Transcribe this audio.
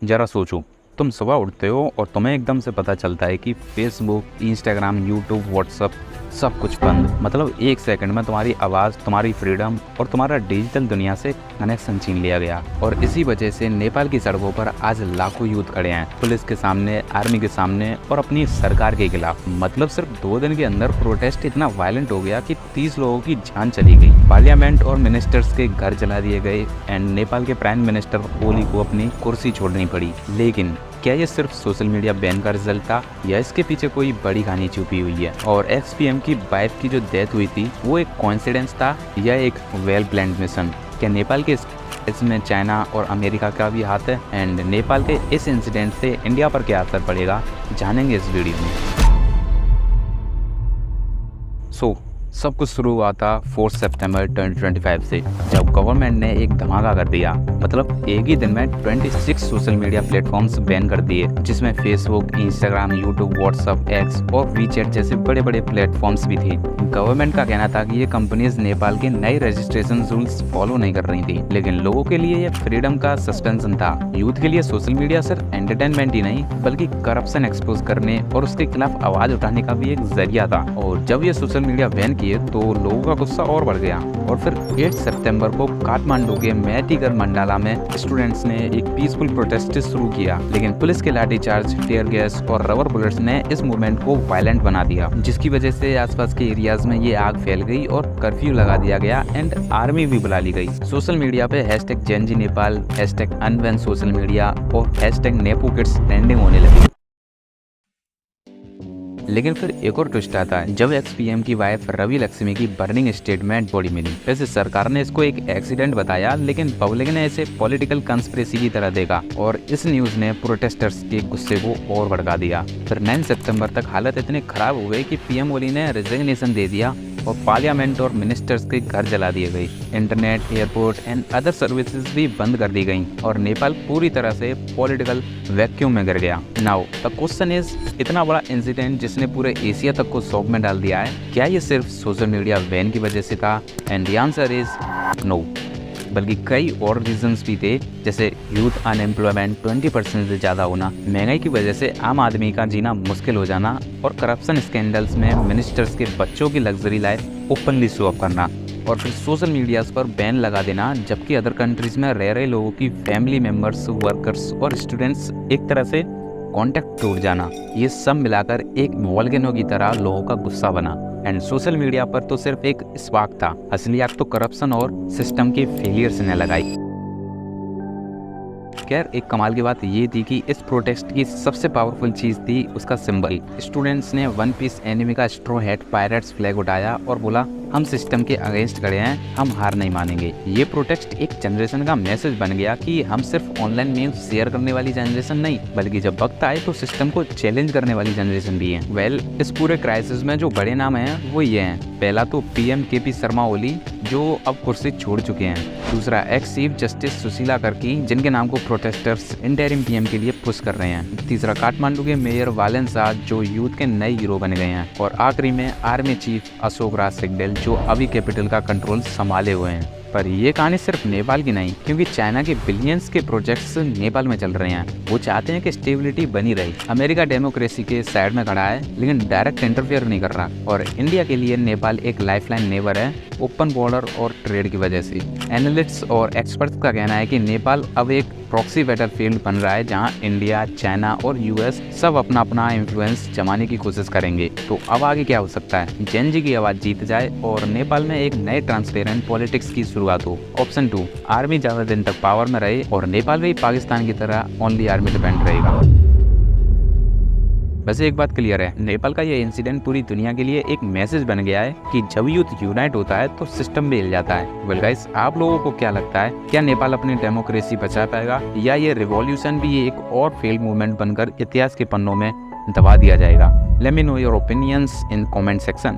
ज़रा सोचो, तुम सुबह उठते हो और तुम्हें एकदम से पता चलता है कि फेसबुक, इंस्टाग्राम, यूट्यूब, व्हाट्सअप सब कुछ बंद। मतलब एक सेकंड में तुम्हारी आवाज़, तुम्हारी फ्रीडम और तुम्हारा डिजिटल दुनिया से कनेक्शन छीन लिया गया। और इसी वजह से नेपाल की सड़कों पर आज लाखों यूथ खड़े हैं, पुलिस के सामने, आर्मी के सामने और अपनी सरकार के खिलाफ। मतलब सिर्फ 2 दिन के अंदर प्रोटेस्ट इतना वायलेंट हो गया कि 30 लोगों की जान चली गई, पार्लियामेंट और मिनिस्टर्स के घर जला दिए गए एंड नेपाल के प्राइम मिनिस्टर ओली को अपनी कुर्सी छोड़नी पड़ी। लेकिन क्या ये सिर्फ सोशल मीडिया बैन का रिजल्ट था या इसके पीछे कोई बड़ी कहानी छुपी हुई है? और एक्स-पीएम की वाइफ की जो डेथ हुई थी वो एक कोइंसिडेंस था या एक वेल प्लान्ड मिशन? क्या नेपाल के इसमें चाइना और अमेरिका का भी हाथ है? एंड नेपाल के इस इंसिडेंट से इंडिया पर क्या असर पड़ेगा, जानेंगे इस वीडियो में। सब कुछ शुरू हुआ था 4 सितंबर 2025 से, जब गवर्नमेंट ने एक धमाका कर दिया। मतलब एक ही दिन में 26 सोशल मीडिया प्लेटफॉर्म्स बैन कर दिए, जिसमें Facebook, Instagram, YouTube, WhatsApp, x और वीचैट जैसे बड़े बड़े प्लेटफॉर्म्स भी थे। गवर्नमेंट का कहना था कि ये कंपनीज नेपाल के नए रजिस्ट्रेशन रूल्स फॉलो नहीं कर रही थी, लेकिन लोगों के लिए ये फ्रीडम का सस्पेंशन था। यूथ के लिए सोशल मीडिया सिर्फ एंटरटेनमेंट ही नहीं बल्कि करप्शन एक्सपोज करने और उसके खिलाफ आवाज उठाने का भी एक जरिया था। और जब ये सोशल मीडिया बैन किए तो लोगों का गुस्सा और बढ़ गया और फिर 8 सितंबर को काठमांडू के मैटीगर मंडाला में स्टूडेंट्स ने एक पीसफुल प्रोटेस्ट शुरू किया, लेकिन पुलिस के लाठीचार्ज, टीयर गैस और रबर बुलेट्स ने इस मूवमेंट को वायलेंट बना दिया, जिसकी वजह से आसपास के एरियाज में ये आग फैल गई और कर्फ्यू लगा दिया गया एंड आर्मी भी बुला ली गई। सोशल मीडिया पे #JenZNepal, #Unban सोशल मीडिया और #NepoKids ट्रेंडिंग होने लगी। लेकिन फिर एक और ट्विस्ट आता है जब एक्स-पीएम की वाइफ रवि लक्ष्मी की बर्निंग स्टेट में बॉडी मिली। वैसे सरकार ने इसको एक एक्सीडेंट बताया, लेकिन पब्लिक ने इसे पॉलिटिकल कंस्पिरेसी की तरह देखा और इस न्यूज ने प्रोटेस्टर्स के गुस्से को और भड़का दिया। फिर 9 सितंबर तक हालत इतने खराब हो गई कि पीएम ओली ने रिजिग्नेशन दे दिया और पार्लियामेंट और मिनिस्टर्स के घर जला दिए गए। Internet, airport and other services भी बंद कर दी गई और नेपाल पूरी तरह से पॉलिटिकल वैक्यूम में गिर गया। नाउ द क्वेश्चन इज, इतना बड़ा इंसिडेंट जिसने पूरे एशिया तक को शॉक में डाल दिया है, क्या ये सिर्फ सोशल मीडिया बैन की वजह से था? And the answer is no, बल्कि कई और रीजंस भी थे, जैसे यूथ अनएम्प्लॉयमेंट 20% से ज़्यादा होना, महंगाई की वजह से आम आदमी का जीना मुश्किल हो जाना और करप्शन स्कैंडल्स में मिनिस्टर्स के बच्चों की luxury life openly show up करना, और फिर सोशल मीडियाज पर बैन लगा देना, जबकि अदर कंट्रीज में रह रहे लोगों की फैमिली मेम्बर्स, वर्कर्स और स्टूडेंट्स एक तरह से कॉन्टेक्ट टूट जाना। ये सब मिलाकर एक वोल्केनो की तरह लोगों का गुस्सा बना। एंड सोशल मीडिया पर तो सिर्फ एक स्पार्क था, असली आग तो करप्शन और सिस्टम के फेलियर से न लगाई। खैर, एक कमाल की बात ये थी कि इस प्रोटेस्ट की सबसे पावरफुल चीज थी उसका सिंबल। स्टूडेंट्स ने वन पीस एनिमी का स्ट्रॉ हैट पायरेट्स फ्लैग उठाया और बोला, हम सिस्टम के अगेंस्ट खड़े हैं, हम हार नहीं मानेंगे। ये प्रोटेस्ट एक जनरेशन का मैसेज बन गया कि हम सिर्फ ऑनलाइन मीम्स शेयर करने वाली जनरेशन नहीं, बल्कि जब वक्त आए तो सिस्टम को चैलेंज करने वाली जनरेशन भी है। वेल, इस पूरे क्राइसिस में जो बड़े नाम हैं वो ये हैं। पहला तो पीएम केपी शर्मा ओली, जो अब कुर्सी छोड़ चुके हैं। दूसरा, ex chief justice Sushila Karki, जिनके नाम को प्रोटेस्टर्स इंटरिम पीएम के लिए पुश कर रहे हैं। तीसरा, काठमांडू के मेयर वालेंसा, जो यूथ के नए हीरो बन गए हैं। और आखिरी में आर्मी चीफ अशोक राज सिंगडेल, जो अभी कैपिटल का कंट्रोल संभाले हुए हैं। पर ये कहानी सिर्फ नेपाल की नहीं, क्योंकि चाइना के बिलियंस के प्रोजेक्ट्स नेपाल में चल रहे हैं। वो चाहते हैं कि स्टेबिलिटी बनी रहे। अमेरिका डेमोक्रेसी के साइड में खड़ा है, लेकिन डायरेक्ट इंटरफेयर नहीं कर रहा। और इंडिया के लिए नेपाल एक लाइफलाइन नेबर है, ओपन बॉर्डर और ट्रेड की वजह से। एनालिस्ट्स और एक्सपर्ट्स का कहना है कि नेपाल अब एक प्रॉक्सी बैटलफील्ड बन रहा है, जहां इंडिया, चाइना और यूएस सब अपना अपना इन्फ्लुएंस जमाने की कोशिश करेंगे। तो अब आगे क्या हो सकता है? जेन-जी की आवाज जीत जाए और नेपाल में एक नए ट्रांसपेरेंट पॉलिटिक्स की शुरुआत हो। ऑप्शन 2, आर्मी ज्यादा दिन तक पावर में रहे और नेपाल भी पाकिस्तान की तरह ओनली आर्मी डिपेंड रहेगा। वैसे एक बात क्लियर है, नेपाल का ये इंसिडेंट पूरी दुनिया के लिए एक मैसेज बन गया है कि जब यूथ यूनाइट होता है तो सिस्टम भी हिल जाता है। वेल गाइस, आप लोगों को क्या लगता है, क्या नेपाल अपनी डेमोक्रेसी बचा पाएगा या ये रिवॉल्यूशन भी एक और फेल्ड मूवमेंट बनकर इतिहास के पन्नों में दबा दिया जाएगा? Let me know your opinions in comment section.